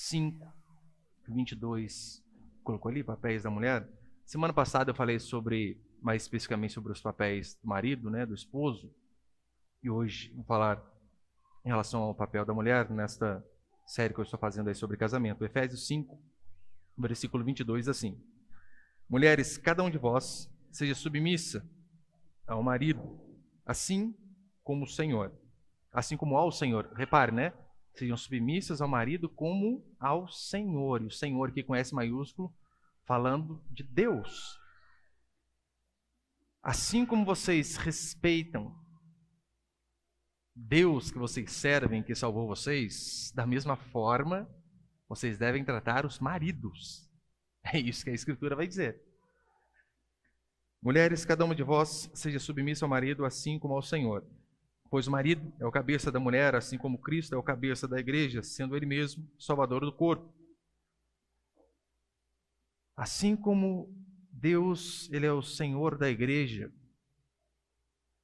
5, 22. Colocou ali papéis da mulher? Semana passada eu falei mais especificamente sobre os papéis do marido, né, do esposo. E hoje vou falar em relação ao papel da mulher nesta série que eu estou fazendo aí sobre casamento. Efésios 5, versículo 22, assim: Mulheres, cada um de vós seja submissa ao marido, assim como o Senhor. Assim como ao Senhor. Repare, né? Sejam submissas ao marido como ao Senhor. E o Senhor que conhece maiúsculo, falando de Deus. Assim como vocês respeitam Deus que vocês servem, que salvou vocês, da mesma forma, vocês devem tratar os maridos. É isso que a Escritura vai dizer. Mulheres, cada uma de vós seja submissa ao marido, assim como ao Senhor. Pois o marido é o cabeça da mulher, assim como Cristo é o cabeça da igreja, sendo ele mesmo salvador do corpo. Assim como Deus, ele é o Senhor da igreja,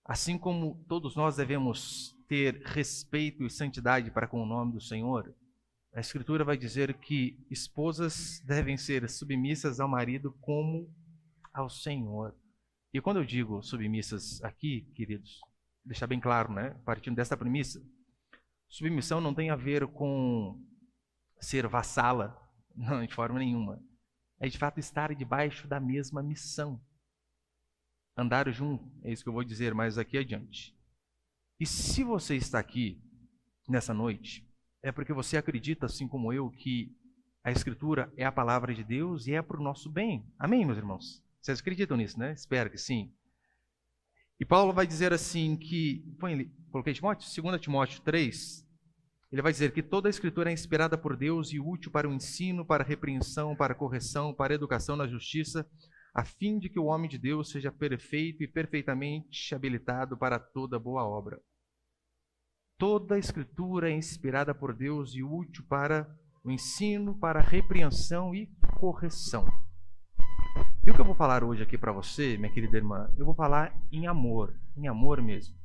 assim como todos nós devemos ter respeito e santidade para com o nome do Senhor, a Escritura vai dizer que esposas devem ser submissas ao marido como ao Senhor. E quando eu digo submissas aqui, queridos, deixar bem claro, né? Partindo dessa premissa, submissão não tem a ver com ser vassala, não, de forma nenhuma. É de fato estar debaixo da mesma missão. Andar junto, é isso que eu vou dizer mais aqui adiante. E se você está aqui nessa noite, é porque você acredita, assim como eu, que a Escritura é a palavra de Deus e é para o nosso bem. Amém, meus irmãos? Vocês acreditam nisso, né? Espero que sim. E Paulo vai dizer assim que, coloquei Timóteo? 2 Timóteo 3, ele vai dizer que toda a Escritura é inspirada por Deus e útil para o ensino, para a repreensão, para a correção, para a educação na justiça, a fim de que o homem de Deus seja perfeito e perfeitamente habilitado para toda boa obra. Toda a Escritura é inspirada por Deus e útil para o ensino, para a repreensão e correção. E o que eu vou falar hoje aqui para você, minha querida irmã, eu vou falar em amor mesmo.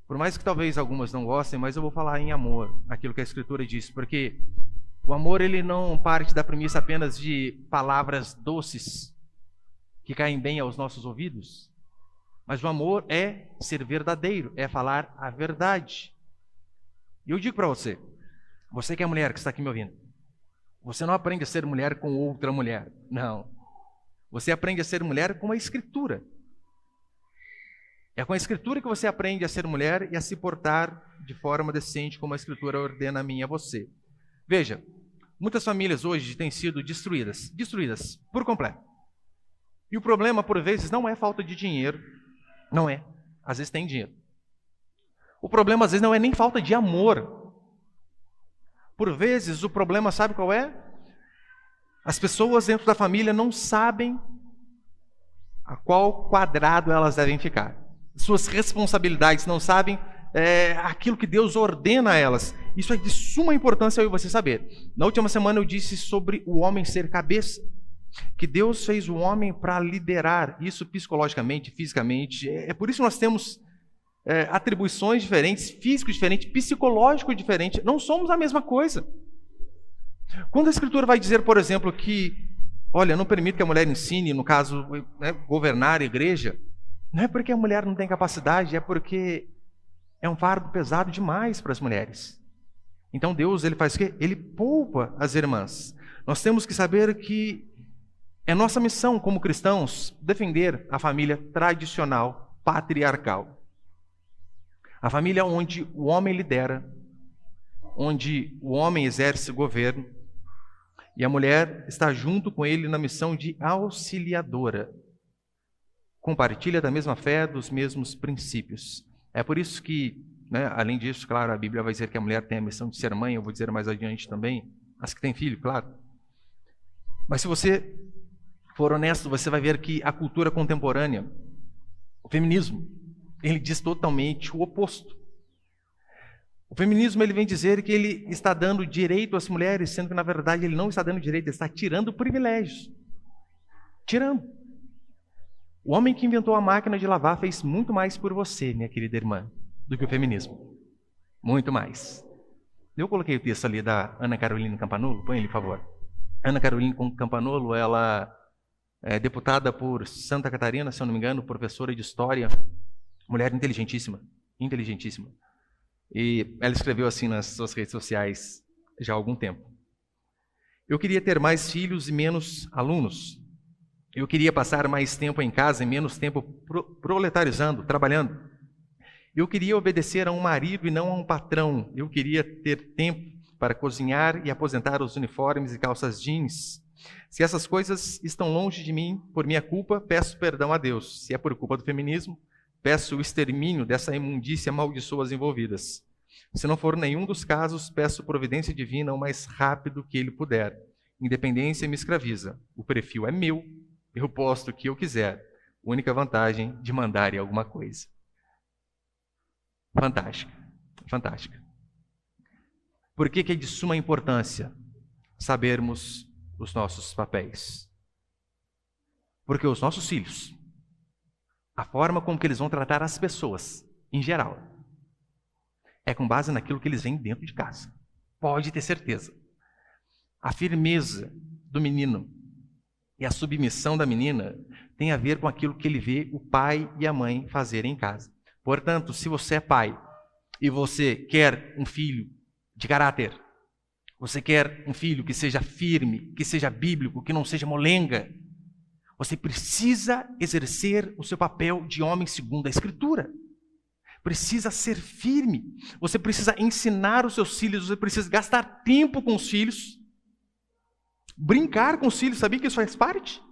Por mais que talvez algumas não gostem, mas eu vou falar em amor, aquilo que a Escritura diz, porque o amor ele não parte da premissa apenas de palavras doces que caem bem aos nossos ouvidos, mas o amor é ser verdadeiro, é falar a verdade. E eu digo para você que é mulher que está aqui me ouvindo, você não aprende a ser mulher com outra mulher, não. Você aprende a ser mulher com a Escritura. É com a Escritura que você aprende a ser mulher e a se portar de forma decente, como a Escritura ordena a mim e a você. Veja, muitas famílias hoje têm sido destruídas por completo. E o problema, por vezes, não é falta de dinheiro, não é. Às vezes tem dinheiro. O problema, às vezes, não é nem falta de amor. Por vezes, o problema, sabe qual é? As pessoas dentro da família não sabem a qual quadrado elas devem ficar. Suas responsabilidades não sabem aquilo que Deus ordena a elas. Isso é de suma importância eu e você saber. Na última semana eu disse sobre o homem ser cabeça. Que Deus fez o homem para liderar isso psicologicamente, fisicamente. É por isso que nós temos atribuições diferentes, físico diferente, psicológico diferente. Não somos a mesma coisa. Quando a Escritura vai dizer, por exemplo, que, olha, não permite que a mulher ensine, no caso, governar a igreja, não é porque a mulher não tem capacidade, é porque é um fardo pesado demais para as mulheres. Então Deus, ele faz o quê? Ele poupa as irmãs. Nós temos que saber que é nossa missão como cristãos defender a família tradicional, patriarcal. A família onde o homem lidera, onde o homem exerce o governo e a mulher está junto com ele na missão de auxiliadora. Compartilha da mesma fé, dos mesmos princípios. É por isso que, além disso, claro, a Bíblia vai dizer que a mulher tem a missão de ser mãe, eu vou dizer mais adiante também, as que têm filho, claro. Mas se você for honesto, você vai ver que a cultura contemporânea, o feminismo, ele diz totalmente o oposto. O feminismo ele vem dizer que ele está dando direito às mulheres, sendo que na verdade ele não está dando direito, ele está tirando privilégios. Tirando. O homem que inventou a máquina de lavar fez muito mais por você, minha querida irmã, do que o feminismo. Muito mais. Eu coloquei o texto ali da Ana Carolina Campanolo, põe ele, por favor. Ana Carolina Campanolo, ela é deputada por Santa Catarina, se eu não me engano, professora de história, mulher inteligentíssima, inteligentíssima. E ela escreveu assim nas suas redes sociais já há algum tempo. Eu queria ter mais filhos e menos alunos. Eu queria passar mais tempo em casa e menos tempo proletarizando, trabalhando. Eu queria obedecer a um marido e não a um patrão. Eu queria ter tempo para cozinhar e aposentar os uniformes e calças jeans. Se essas coisas estão longe de mim por minha culpa, peço perdão a Deus. Se é por culpa do feminismo, peço o extermínio dessa imundícia amaldiçoas envolvidas. Se não for nenhum dos casos, peço providência divina o mais rápido que ele puder. Independência me escraviza. O perfil é meu. Eu posto o que eu quiser. Única vantagem de mandar alguma coisa. Fantástica. Fantástica. Por que é de suma importância sabermos os nossos papéis? Porque os nossos filhos, a forma como que eles vão tratar as pessoas, em geral, é com base naquilo que eles veem dentro de casa. Pode ter certeza. A firmeza do menino e a submissão da menina tem a ver com aquilo que ele vê o pai e a mãe fazerem em casa. Portanto, se você é pai e você quer um filho de caráter, você quer um filho que seja firme, que seja bíblico, que não seja molenga, você precisa exercer o seu papel de homem segundo a Escritura. Precisa ser firme. Você precisa ensinar os seus filhos, você precisa gastar tempo com os filhos. Brincar com os filhos, sabia que isso faz parte?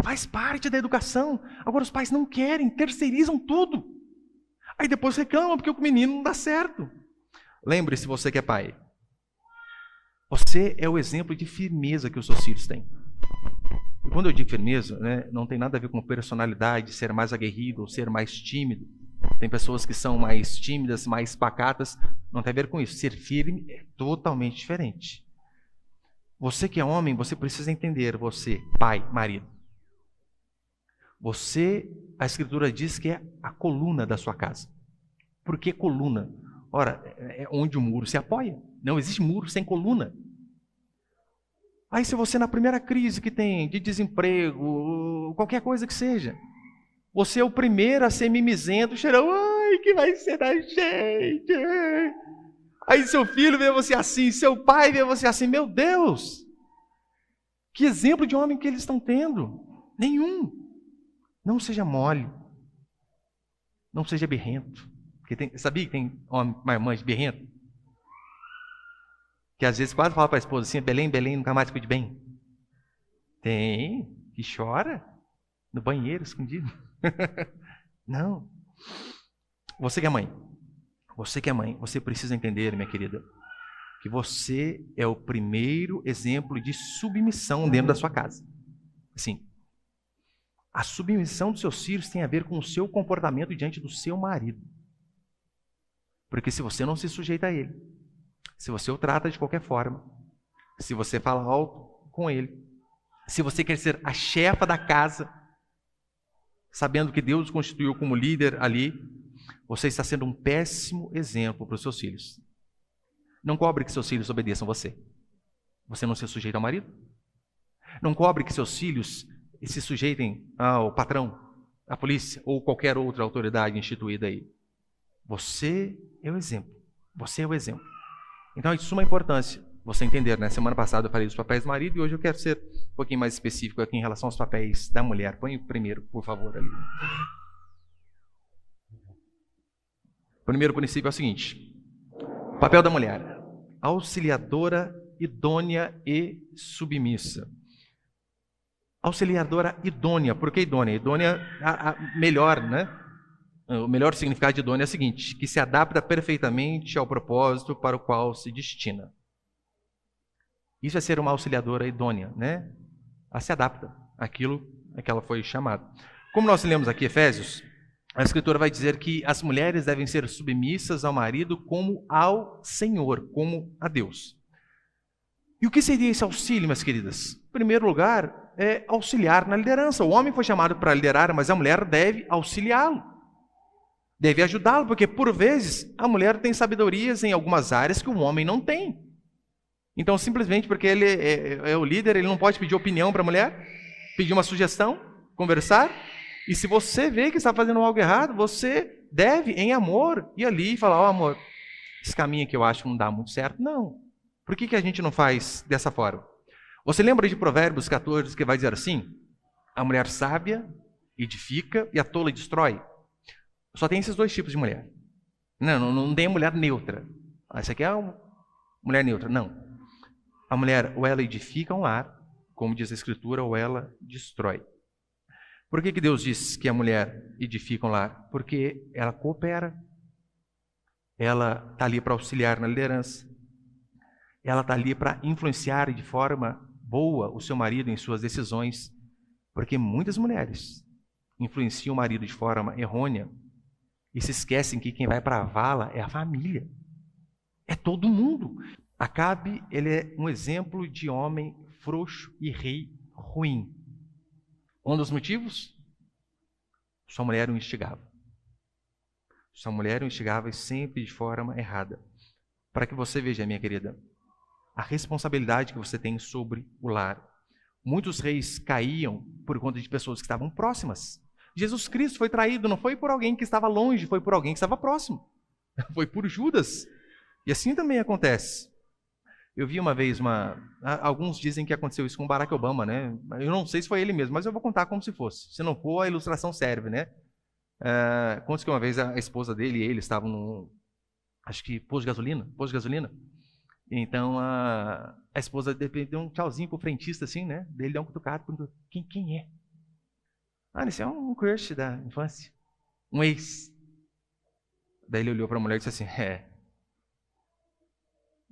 Faz parte da educação. Agora os pais não querem, terceirizam tudo. Aí depois reclamam porque o menino não dá certo. Lembre-se, você que é pai. Você é o exemplo de firmeza que os seus filhos têm. E quando eu digo firmeza, não tem nada a ver com personalidade, ser mais aguerrido ou ser mais tímido. Tem pessoas que são mais tímidas, mais pacatas. Não tem a ver com isso. Ser firme é totalmente diferente. Você que é homem, você precisa entender, você, pai, marido. Você, a Escritura diz que é a coluna da sua casa. Por que coluna? Ora, é onde o muro se apoia. Não existe muro sem coluna. Aí se você na primeira crise que tem, de desemprego, qualquer coisa que seja, você é o primeiro a ser mimizento, cheirando, ai, que vai ser da gente. Aí seu filho vê você assim, seu pai vê você assim, meu Deus, que exemplo de homem que eles estão tendo? Nenhum. Não seja mole, não seja birrento. Porque sabia que tem homem, mãe de birrento? Que às vezes quase fala para a esposa assim, Belém, Belém, nunca mais cuide bem. Tem, que chora no banheiro, escondido. Não. Você que é mãe, você precisa entender, minha querida, que você é o primeiro exemplo de submissão dentro da sua casa. Assim, a submissão dos seus filhos tem a ver com o seu comportamento diante do seu marido. Porque se você não se sujeita a ele, se você o trata de qualquer forma, se você fala alto com ele, se você quer ser a chefa da casa, sabendo que Deus o constituiu como líder ali, você está sendo um péssimo exemplo para os seus filhos. Não cobre que seus filhos obedeçam você. Você não se sujeita ao marido? Não cobre que seus filhos se sujeitem ao patrão, à polícia ou qualquer outra autoridade instituída aí. Você é o exemplo. Você é o exemplo. Então é de suma importância você entender, né? Semana passada eu falei dos papéis do marido e hoje eu quero ser um pouquinho mais específico aqui em relação aos papéis da mulher. Põe o primeiro, por favor, ali. O primeiro princípio é o seguinte: o papel da mulher, auxiliadora, idônea e submissa. Auxiliadora idônea. Por que idônea? Idônea, melhor, né? O melhor significado de idônea é o seguinte: que se adapta perfeitamente ao propósito para o qual se destina. Isso é ser uma auxiliadora idônea, né? Ela se adapta àquilo a que ela foi chamada. Como nós lemos aqui Efésios, a Escritura vai dizer que as mulheres devem ser submissas ao marido como ao Senhor, como a Deus. E o que seria esse auxílio, minhas queridas? Em primeiro lugar, é auxiliar na liderança. O homem foi chamado para liderar, mas a mulher deve auxiliá-lo. Deve ajudá-lo, porque por vezes a mulher tem sabedorias em algumas áreas que o homem não tem. Então, simplesmente porque ele é o líder, ele não pode pedir opinião para a mulher, pedir uma sugestão, conversar. E se você vê que está fazendo algo errado, você deve, em amor, ir ali e falar: ó, amor, esse caminho aqui eu acho que não dá muito certo. Não. Por que a gente não faz dessa forma? Você lembra de Provérbios 14, que vai dizer assim: a mulher sábia edifica e a tola destrói? Só tem esses dois tipos de mulher. Não tem mulher neutra. Essa aqui é uma mulher neutra. Não. A mulher, ou ela edifica um lar, como diz a Escritura, ou ela destrói. Por que Deus diz que a mulher edifica um lar? Porque ela coopera. Ela está ali para auxiliar na liderança. Ela está ali para influenciar de forma boa o seu marido em suas decisões. Porque muitas mulheres influenciam o marido de forma errônea e se esquecem que quem vai para a vala é a família. É todo mundo. Acabe, ele é um exemplo de homem frouxo e rei ruim. Um dos motivos? Sua mulher o instigava. Sua mulher o instigava sempre de forma errada. Para que você veja, minha querida, a responsabilidade que você tem sobre o lar. Muitos reis caíam por conta de pessoas que estavam próximas. Jesus Cristo foi traído, não foi por alguém que estava longe, foi por alguém que estava próximo. Foi por Judas. E assim também acontece. Eu vi uma vez alguns dizem que aconteceu isso com Barack Obama, né? Eu não sei se foi ele mesmo, mas eu vou contar como se fosse. Se não for, a ilustração serve, né? Conta que uma vez a esposa dele e ele estavam num, acho que posto de gasolina. Então a esposa deu um tchauzinho pro frentista assim, né? Ele deu um cutucado, perguntou: quem é? Esse é um crush da infância, um ex. Daí ele olhou para a mulher e disse assim: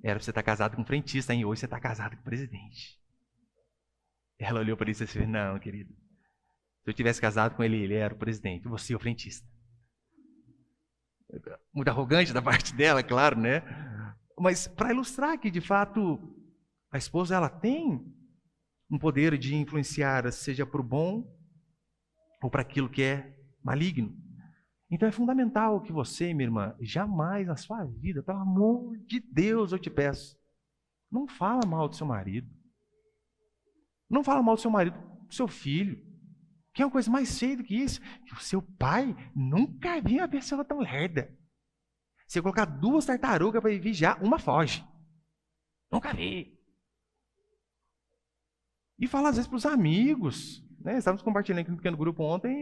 era para você estar casado com o frentista, hein? Hoje você está casado com o presidente. Ela olhou para ele e disse assim: não, querido. Se eu tivesse casado com ele, ele era o presidente, você é o frentista. Muito arrogante da parte dela, claro, né? Mas para ilustrar que, de fato, a esposa ela tem um poder de influenciar, seja para o bom ou para aquilo que é maligno. Então é fundamental que você, minha irmã, jamais na sua vida, pelo amor de Deus, eu te peço, não fala mal do seu marido. Não fala mal do seu marido, do seu filho. Que é uma coisa mais feia do que isso. O seu pai nunca viu uma pessoa tão lerda. Se eu colocar 2 tartarugas para vigiar, uma foge. Nunca vi. E fala às vezes para os amigos. Né? Estávamos compartilhando aqui no pequeno grupo ontem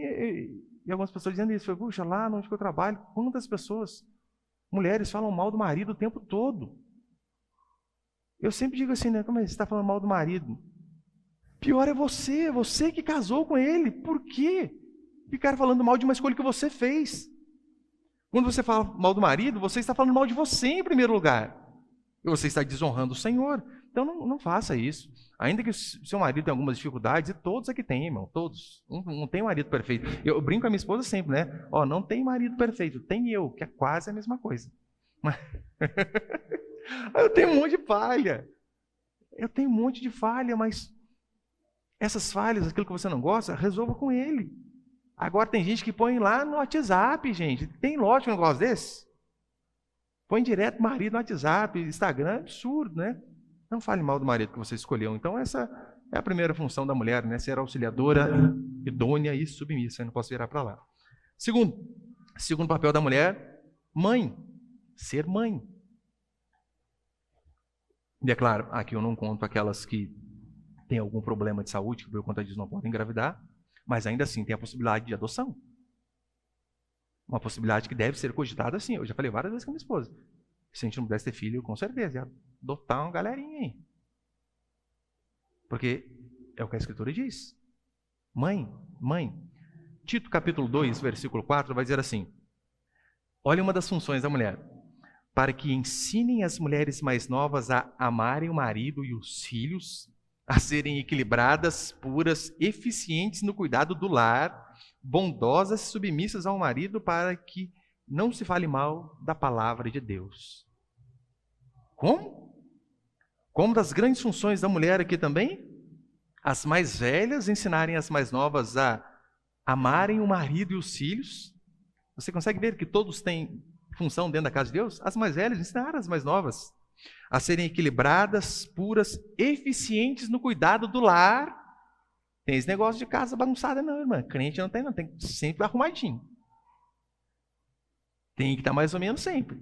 e algumas pessoas dizendo isso. Puxa, lá onde eu trabalho, quantas pessoas, mulheres, falam mal do marido o tempo todo. Eu sempre digo assim, né? Como é que você está falando mal do marido? Pior é você que casou com ele. Por quê? Ficar falando mal de uma escolha que você fez. Quando você fala mal do marido, você está falando mal de você em primeiro lugar. E você está desonrando o Senhor. Então não faça isso. Ainda que o seu marido tenha algumas dificuldades, e todos aqui têm, irmão, todos. Não tem marido perfeito. Eu brinco com a minha esposa sempre, né? Não tem marido perfeito, tem eu, que é quase a mesma coisa. Mas... eu tenho um monte de falha. Mas essas falhas, aquilo que você não gosta, resolva com ele. Agora tem gente que põe lá no WhatsApp, gente. Tem lógico um negócio desse? Põe direto marido no WhatsApp, Instagram, absurdo, né? Não fale mal do marido que você escolheu. Então essa é a primeira função da mulher, né? Ser auxiliadora, idônea e submissa. Eu não posso virar para lá. Segundo papel da mulher, mãe. Ser mãe. E é claro, aqui eu não conto aquelas que têm algum problema de saúde, que por conta disso não podem engravidar, mas ainda assim tem a possibilidade de adoção. Uma possibilidade que deve ser cogitada assim. Eu já falei várias vezes com a minha esposa. Se a gente não pudesse ter filho, com certeza, ia adotar uma galerinha aí. Porque é o que a Escritura diz. Mãe. Tito capítulo 2, versículo 4, vai dizer assim: olha uma das funções da mulher. Para que ensinem as mulheres mais novas a amarem o marido e os filhos, a serem equilibradas, puras, eficientes no cuidado do lar, bondosas, submissas ao marido, para que não se fale mal da palavra de Deus. Como das grandes funções da mulher aqui também, as mais velhas ensinarem as mais novas a amarem o marido e os filhos, Você consegue ver que todos têm função dentro da casa de Deus? As mais velhas ensinaram as mais novas a serem equilibradas, puras, eficientes no cuidado do lar. Tem esse negócio de casa bagunçada não, irmã. Crente não, tem sempre arrumadinho. Tem que estar mais ou menos sempre.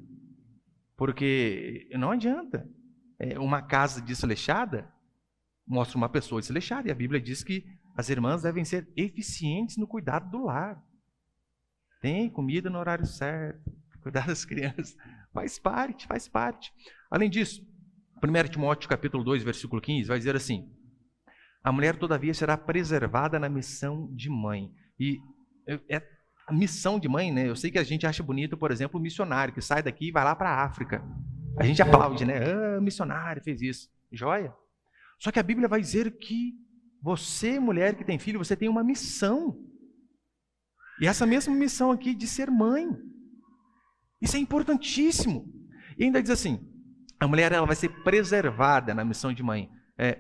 Porque não adianta. Uma casa desleixada mostra uma pessoa desleixada. E a Bíblia diz que as irmãs devem ser eficientes no cuidado do lar. Tem comida no horário certo, cuidar das crianças. Faz parte. Além disso, 1 Timóteo capítulo 2, versículo 15, vai dizer assim: a mulher, todavia, será preservada na missão de mãe. E a missão de mãe, né? Eu sei que a gente acha bonito, por exemplo, o missionário que sai daqui e vai lá para a África. A gente aplaude, né? Ah, missionário fez isso. Joia. Só que a Bíblia vai dizer que você, mulher que tem filho, você tem uma missão. E essa mesma missão aqui de ser mãe. Isso é importantíssimo. E ainda diz assim, a mulher ela vai ser preservada na missão de mãe.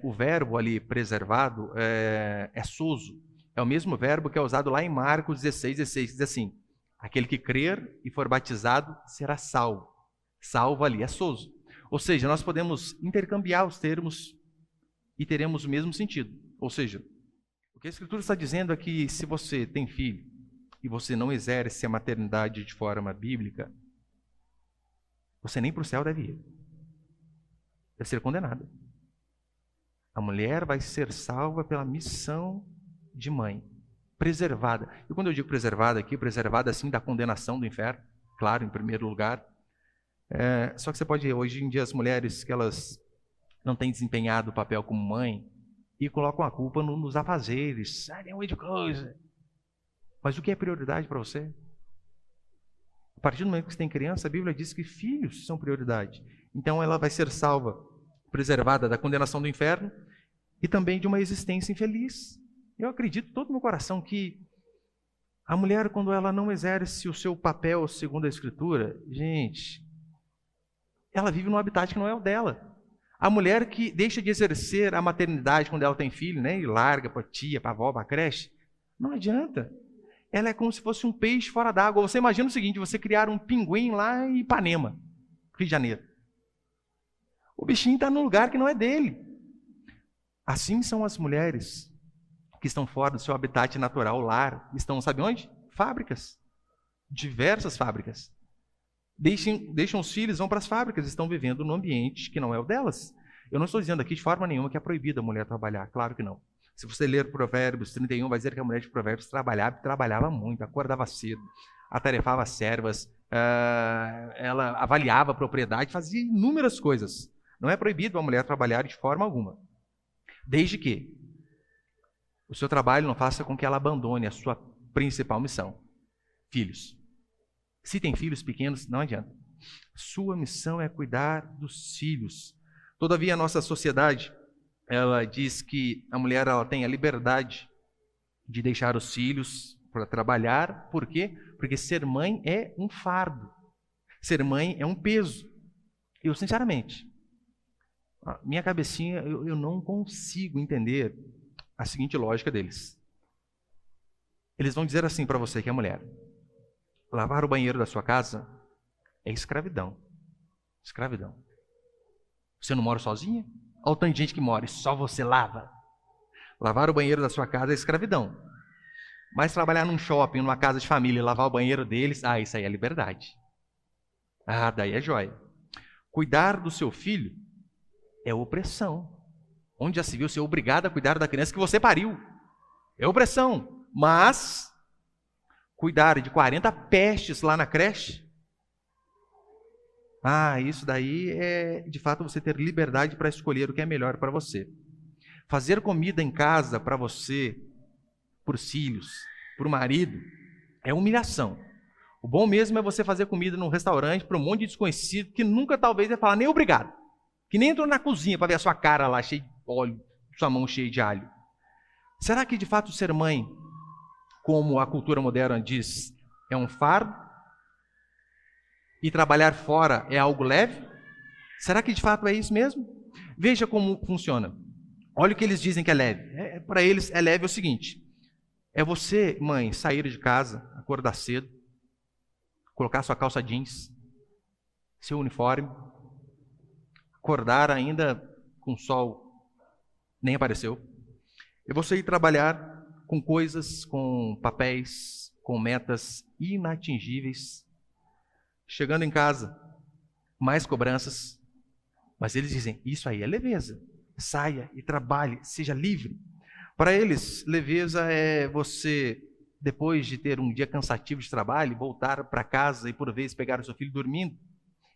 O verbo ali, preservado, é soso. É o mesmo verbo que é usado lá em Marcos 16, diz assim, aquele que crer e for batizado será salvo. Salvo ali é soso. Ou seja, nós podemos intercambiar os termos e teremos o mesmo sentido. Ou seja, o que a Escritura está dizendo é que se você tem filho e você não exerce a maternidade de forma bíblica, você nem para o céu deve ir. Deve ser condenada. A mulher vai ser salva pela missão de mãe, preservada. E quando eu digo preservada aqui, preservada assim da condenação do inferno, claro, em primeiro lugar. Só que você pode, hoje em dia, as mulheres que elas não têm desempenhado o papel como mãe e colocam a culpa nos afazeres. Tem um monte de coisa. Mas o que é prioridade para você? A partir do momento que você tem criança, a Bíblia diz que filhos são prioridade. Então ela vai ser salva, preservada da condenação do inferno e também de uma existência infeliz. Eu acredito de todo o meu coração que a mulher, quando ela não exerce o seu papel segundo a Escritura, gente, ela vive num habitat que não é o dela. A mulher que deixa de exercer a maternidade quando ela tem filho, né, e larga para a tia, para a avó, para a creche, não adianta. Ela é como se fosse um peixe fora d'água. Você imagina o seguinte, você criar um pinguim lá em Ipanema, Rio de Janeiro. O bichinho está num lugar que não é dele. Assim são as mulheres que estão fora do seu habitat natural, lar. Estão, sabe onde? Fábricas. Diversas fábricas. Deixam os filhos, vão para as fábricas, estão vivendo num ambiente que não é o delas. Eu não estou dizendo aqui de forma nenhuma que é proibida a mulher trabalhar, claro que não. Se você ler Provérbios 31, vai dizer que a mulher de Provérbios trabalhava muito, acordava cedo, atarefava as servas, ela avaliava a propriedade, fazia inúmeras coisas. Não é proibido a mulher trabalhar de forma alguma, desde que o seu trabalho não faça com que ela abandone a sua principal missão. Filhos. Se tem filhos pequenos, não adianta. Sua missão é cuidar dos filhos. Todavia, a nossa sociedade, ela diz que a mulher ela tem a liberdade de deixar os filhos para trabalhar. Por quê? Porque ser mãe é um fardo. Ser mãe é um peso. Eu, sinceramente, minha cabecinha, eu não consigo entender a seguinte lógica deles. Eles vão dizer assim para você que é mulher: lavar o banheiro da sua casa é escravidão. Escravidão. Você não mora sozinha? Olha o tanto de gente que mora e só você lava. Lavar o banheiro da sua casa é escravidão. Mas trabalhar num shopping, numa casa de família e lavar o banheiro deles, isso aí é liberdade. Daí é joia. Cuidar do seu filho é opressão. Onde já se viu ser obrigado a cuidar da criança que você pariu? É opressão. Mas cuidar de 40 pestes lá na creche, isso daí é, de fato, você ter liberdade para escolher o que é melhor para você. Fazer comida em casa para você, para os filhos, para o marido, é humilhação. O bom mesmo é você fazer comida num restaurante para um monte de desconhecido que nunca talvez vai falar nem obrigado. Que nem entrou na cozinha para ver a sua cara lá cheia de óleo, sua mão cheia de alho. Será que de fato ser mãe, como a cultura moderna diz, é um fardo? E trabalhar fora é algo leve? Será que de fato é isso mesmo? Veja como funciona. Olha o que eles dizem que é leve. Para eles é leve o seguinte: é você, mãe, sair de casa, acordar cedo, colocar sua calça jeans, seu uniforme, acordar ainda com o sol nem apareceu, e você ir trabalhar com coisas, com papéis, com metas inatingíveis, chegando em casa, mais cobranças, mas eles dizem, isso aí é leveza, saia e trabalhe, seja livre. Para eles, leveza é você, depois de ter um dia cansativo de trabalho, voltar para casa e por vezes pegar o seu filho dormindo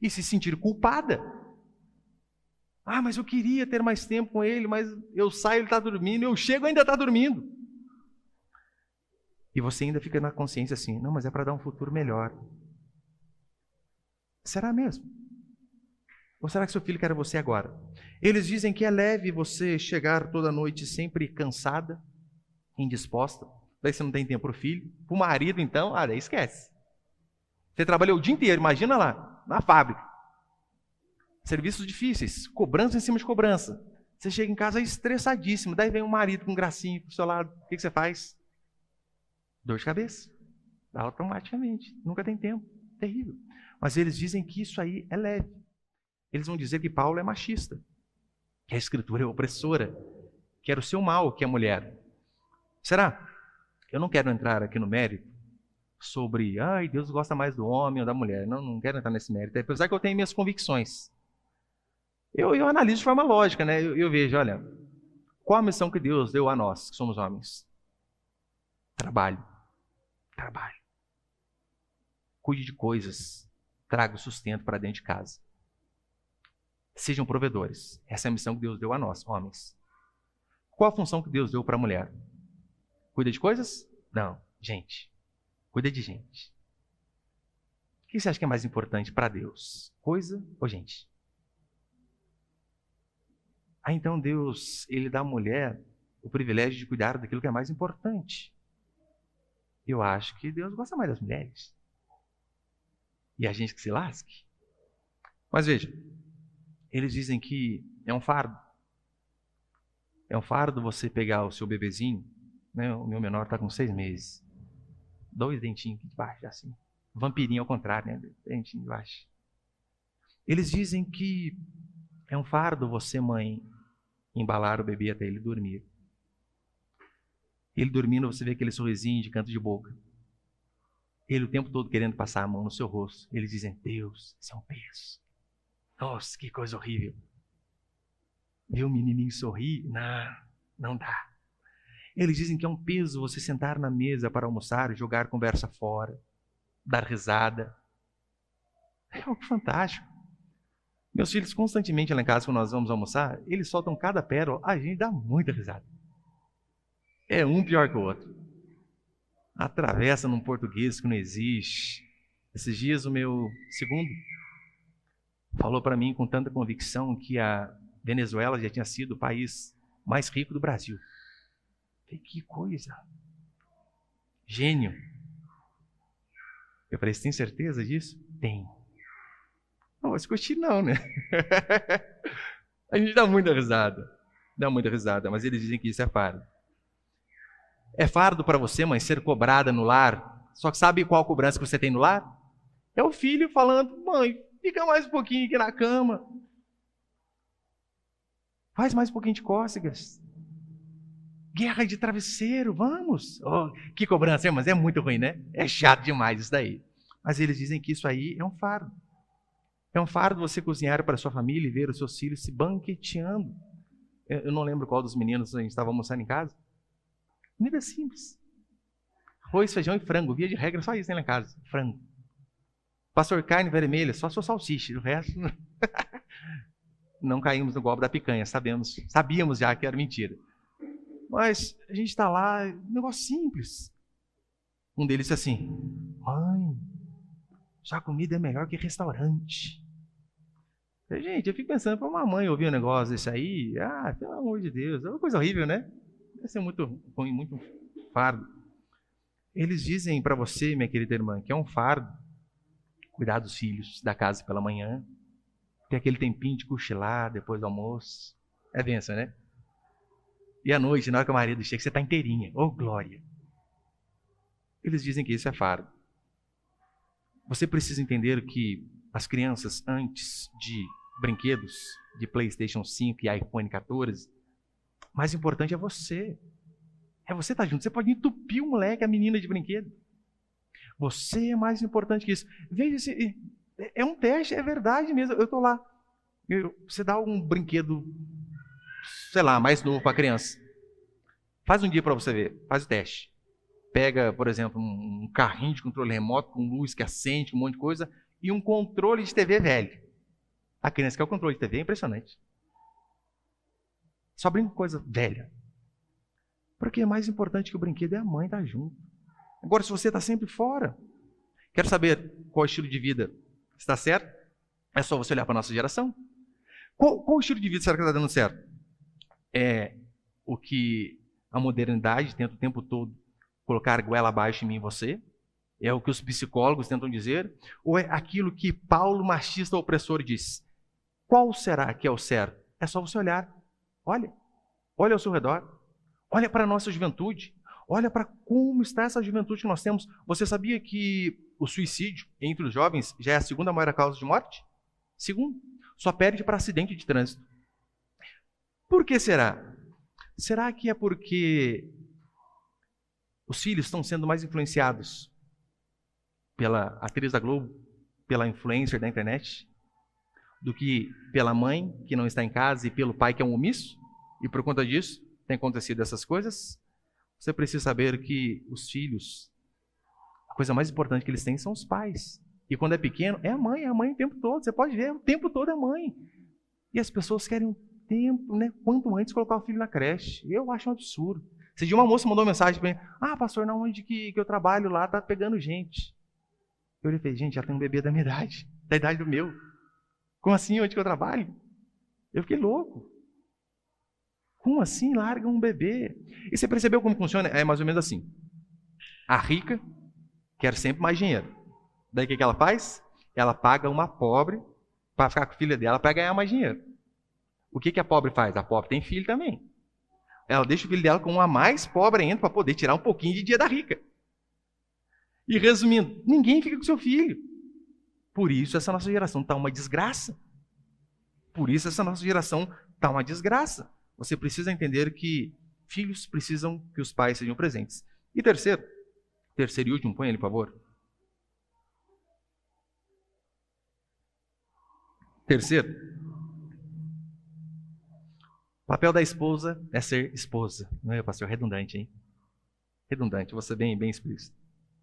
e se sentir culpada. Ah, mas eu queria ter mais tempo com ele, mas eu saio, ele está dormindo, eu chego, ainda está dormindo. E você ainda fica na consciência assim, não, mas é para dar um futuro melhor. Será mesmo? Ou será que seu filho quer você agora? Eles dizem que é leve você chegar toda noite sempre cansada, indisposta, daí você não tem tempo para o filho, para o marido então, daí esquece. Você trabalhou o dia inteiro, imagina lá, na fábrica. Serviços difíceis, cobrança em cima de cobrança. Você chega em casa estressadíssimo, daí vem um marido com gracinha pro seu lado. O que você faz? Dor de cabeça. Automaticamente. Nunca tem tempo. Terrível. Mas eles dizem que isso aí é leve. Eles vão dizer que Paulo é machista, que a escritura é opressora, que era o seu mal, que é a mulher. Será? Eu não quero entrar aqui no mérito sobre, Deus gosta mais do homem ou da mulher. Não quero entrar nesse mérito, apesar que eu tenho minhas convicções. Eu analiso de forma lógica, né? Eu vejo, olha, qual a missão que Deus deu a nós, que somos homens? Trabalho. Trabalho. Cuide de coisas. Traga o sustento para dentro de casa. Sejam provedores. Essa é a missão que Deus deu a nós, homens. Qual a função que Deus deu para a mulher? Cuida de coisas? Não. Gente. Cuida de gente. O que você acha que é mais importante para Deus? Coisa ou gente? Então Deus, Ele dá à mulher o privilégio de cuidar daquilo que é mais importante. Eu acho que Deus gosta mais das mulheres. E a gente que se lasque. Mas veja, eles dizem que é um fardo. É um fardo você pegar o seu bebezinho, né? O meu menor está com 6 meses. 2 dentinhos aqui de baixo, assim. Vampirinho ao contrário, né? Dentinho de baixo. Eles dizem que é um fardo você, mãe, embalar o bebê até ele dormir. Ele dormindo, você vê aquele sorrisinho de canto de boca. Ele o tempo todo querendo passar a mão no seu rosto. Eles dizem, Deus, isso é um peso. Nossa, que coisa horrível. Ver o menininho sorrir? Não dá. Eles dizem que é um peso você sentar na mesa para almoçar, jogar conversa fora, dar risada. É algo fantástico. Meus filhos constantemente lá em casa, quando nós vamos almoçar, eles soltam cada pérola, a gente dá muita risada. É um pior que o outro. Atravessa num português que não existe. Esses dias o meu segundo falou para mim com tanta convicção que a Venezuela já tinha sido o país mais rico do Brasil. Que coisa! Gênio! Eu falei, você tem certeza disso? Tem. Não, mas curtir não, né? A gente dá muita risada. Mas eles dizem que isso é fardo. É fardo para você, mãe, ser cobrada no lar. Só que sabe qual cobrança que você tem no lar? É o filho falando, mãe, fica mais um pouquinho aqui na cama. Faz mais um pouquinho de cócegas. Guerra de travesseiro, vamos. Oh, que cobrança, mas é muito ruim, né? É chato demais isso daí. Mas eles dizem que isso aí é um fardo. É um fardo você cozinhar para a sua família e ver os seus filhos se banqueteando. Eu não lembro qual dos meninos a gente estava almoçando em casa. Comida simples. Arroz, feijão e frango. Via de regra, só isso lá em casa. Frango. Pastor, carne vermelha, só sua salsicha. O resto, não caímos no golpe da picanha. Sabíamos já que era mentira. Mas a gente está lá, um negócio simples. Um deles disse assim, mãe, sua comida é melhor que restaurante. Gente, eu fico pensando, para uma mãe ouvir um negócio desse aí, pelo amor de Deus, é uma coisa horrível, né? Deve ser muito ruim, muito fardo. Eles dizem para você, minha querida irmã, que é um fardo cuidar dos filhos da casa pela manhã, ter aquele tempinho de cochilar depois do almoço. É bênção, né? E à noite, na hora que o marido chega, você está inteirinha. Oh, glória! Eles dizem que isso é fardo. Você precisa entender que as crianças, antes de brinquedos, de PlayStation 5 e iPhone 14, mais importante é você. É você estar junto. Você pode entupir o moleque, a menina de brinquedo. Você é mais importante que isso. Veja se é um teste, é verdade mesmo. Eu estou lá. Você dá um brinquedo, sei lá, mais novo para a criança. Faz um dia para você ver. Faz o teste. Pega, por exemplo, um carrinho de controle remoto com luz que acende, com um monte de coisa, e um controle de TV velho. A criança quer o controle de TV, é impressionante. Só brinca com coisa velha. Porque é mais importante que o brinquedo é a mãe estar junto. Agora, se você está sempre fora, quero saber qual estilo de vida está certo? É só você olhar para a nossa geração. Qual estilo de vida será que está dando certo? É o que a modernidade tenta o tempo todo colocar goela abaixo em mim e você? É o que os psicólogos tentam dizer? Ou é aquilo que Paulo, machista opressor, diz? Qual será que é o certo? É só você olhar. Olha ao seu redor. Olha para a nossa juventude. Olha para como está essa juventude que nós temos. Você sabia que o suicídio entre os jovens já é a segunda maior causa de morte? Segundo, só perde para acidente de trânsito. Por que será? Será que é porque os filhos estão sendo mais influenciados pela atriz da Globo, pela influencer da internet, do que pela mãe que não está em casa e pelo pai que é um omisso? E por conta disso, tem acontecido essas coisas? Você precisa saber que os filhos, a coisa mais importante que eles têm são os pais. E quando é pequeno, é a mãe o tempo todo. Você pode ver, o tempo todo é a mãe. E as pessoas querem um tempo, né, quanto antes colocar o filho na creche. Eu acho um absurdo. Esse dia uma moça mandou uma mensagem para mim: pastor, na onde que eu trabalho lá, tá pegando gente. Eu lhe falei: gente, já tem um bebê da minha idade, da idade do meu. Como assim, onde que eu trabalho? Eu fiquei louco. Como assim larga um bebê? E você percebeu como funciona? É mais ou menos assim. A rica quer sempre mais dinheiro. Daí o que ela faz? Ela paga uma pobre para ficar com a filha dela para ganhar mais dinheiro. O que a pobre faz? A pobre tem filho também. Ela deixa o filho dela com uma mais pobre ainda para poder tirar um pouquinho de dia da rica. E resumindo, ninguém fica com seu filho. Por isso essa nossa geração está uma desgraça. Por isso essa nossa geração está uma desgraça. Você precisa entender que filhos precisam que os pais sejam presentes. E terceiro e último, põe ele, por favor. Terceiro, o papel da esposa é ser esposa. Não é, pastor? Redundante, hein? Redundante, vou ser bem explícito,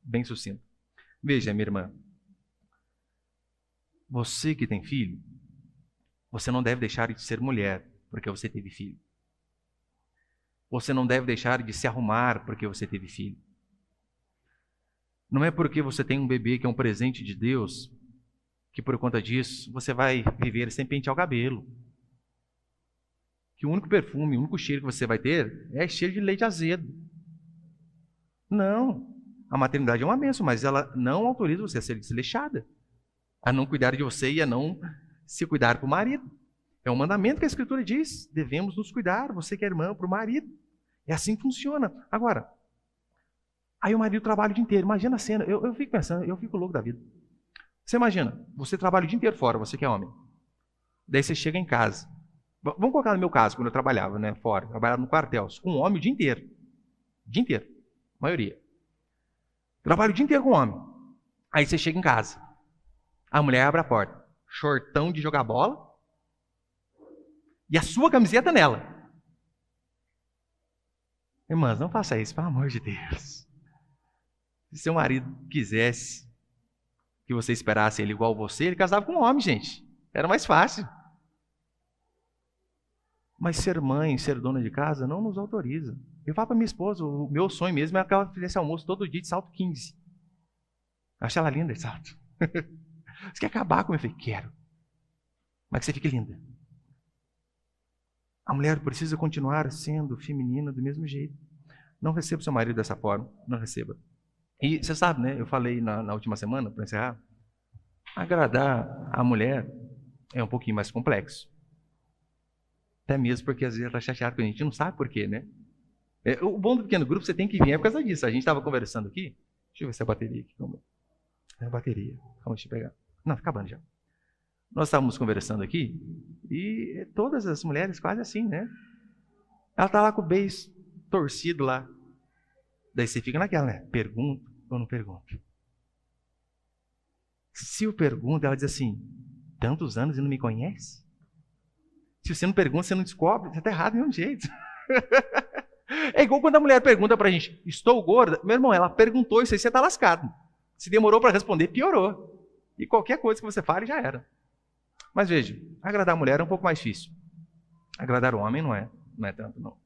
bem sucinto. Veja, minha irmã, você que tem filho, você não deve deixar de ser mulher porque você teve filho. Você não deve deixar de se arrumar porque você teve filho. Não é porque você tem um bebê que é um presente de Deus que por conta disso você vai viver sem pentear o cabelo. Que o único perfume, o único cheiro que você vai ter é cheiro de leite azedo. Não. A maternidade é uma bênção, mas ela não autoriza você a ser desleixada, a não cuidar de você e a não se cuidar para o marido. É um mandamento que a Escritura diz. Devemos nos cuidar, você que é irmã, para o marido. É assim que funciona. Agora, aí o marido trabalha o dia inteiro. Imagina a cena. Eu fico pensando, eu fico louco da vida. Você imagina, você trabalha o dia inteiro fora, você que é homem. Daí você chega em casa. Vamos colocar no meu caso, quando eu trabalhava, né, fora. Trabalhava no quartel, com um homem o dia inteiro. O dia inteiro. A maioria. Trabalho o dia inteiro com o homem. Aí você chega em casa. A mulher abre a porta. Shortão de jogar bola. E a sua camiseta nela. Irmãs, não faça isso, pelo amor de Deus. Se seu marido quisesse que você esperasse ele igual você, ele casava com um homem, gente. Era mais fácil. Mas ser mãe, ser dona de casa, não nos autoriza. Eu falo para minha esposa, o meu sonho mesmo é que ela fizesse almoço todo dia de salto 15. Acho ela linda de salto. Você quer acabar com eu? Eu falei, quero. Mas que você fique linda. A mulher precisa continuar sendo feminina do mesmo jeito. Não receba seu marido dessa forma. Não receba. E você sabe, né? Eu falei na última semana, para encerrar, agradar a mulher é um pouquinho mais complexo. Até mesmo porque às vezes ela está chateada com a gente não sabe por quê, né? O bom do pequeno grupo, você tem que vir é por causa disso. A gente estava conversando aqui. Deixa eu ver se a bateria aqui. É a bateria. Calma, deixa eu pegar. Não, tá acabando já. Nós estávamos conversando aqui e todas as mulheres quase assim, né? Ela tá lá com o beiço torcido lá. Daí você fica naquela, né? Pergunto ou não pergunto? Se eu pergunto, ela diz assim, tantos anos e não me conhece? Se você não pergunta, você não descobre, você está errado de nenhum jeito. É igual quando a mulher pergunta pra gente, estou gorda? Meu irmão, ela perguntou isso aí, você está lascado. Se demorou para responder, piorou. E qualquer coisa que você fale, já era. Mas veja, agradar a mulher é um pouco mais difícil. Agradar o homem não é tanto, não.